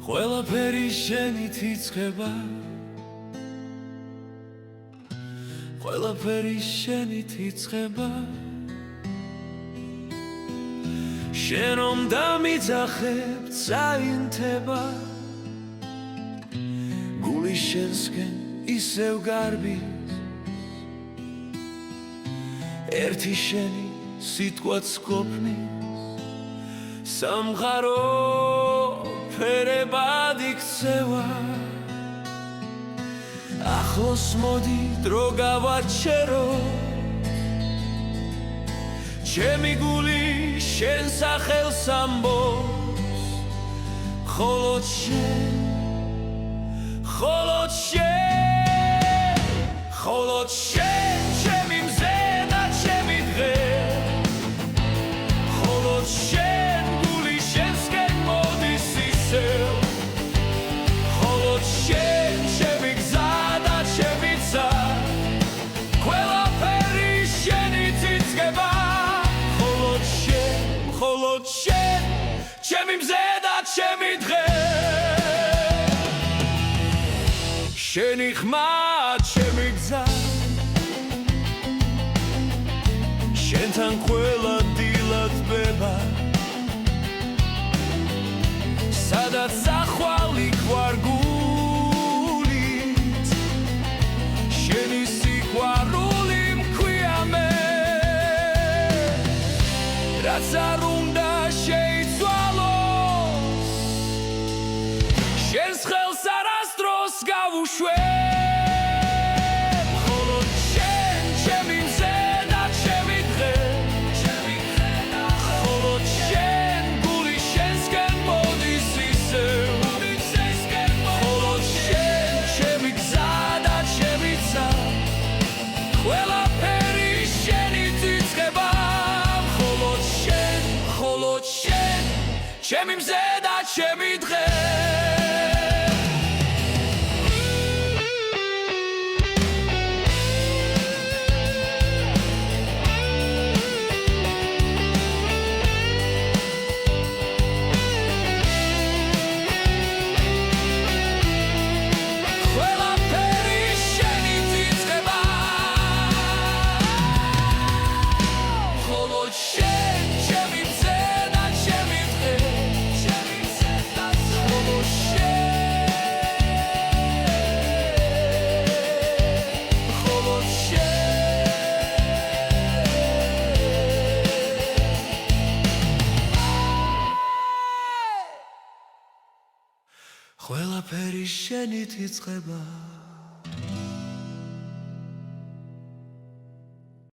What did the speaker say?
ყველაფერი შენით იწყება ყველაფერი შენით იწყება შენ რომ დამიძახებ წაინთება გული შენსკენ ისევ გარბის ერთი შენი სიტყვაც ყოფნის სამყარო ფერებად იქცევა ახლოს მოდი დრო გავაჩერო ჩემი გული შენ სახელს ამბობს მხოლოდ შენ მხოლოდ შენ ჩემი მზე და ჩემი დღე მხოლოდ შენ გული შენსკენ მოდის ისევ მხოლოდ შენ ჩემი გზა და ჩემი ცა ყველაფერი შენით იწყება მხოლოდ შენ ჩემი მზე და ჩემი დღე შენი ხმა ჩემი გზა შენთან ყველა დილად ბება სადაც სახვალი გვარგულით შენი სიყვარული მქვია მე რაც არ უნდა შეიცვალოს შენს ხელს არასდროს გავუშვებ მხოლოდ შენ ჩემი მზე და ჩემი დღე მხოლოდ შენ გული შენსკენ მოდის ისევ მხოლოდ შენ ჩემი გზა და ჩემი ცა ყველაფერი შენით იწყება მხოლოდ შენ ჩემი მზე და ჩემი დღე ყველაფერი შენით იწყება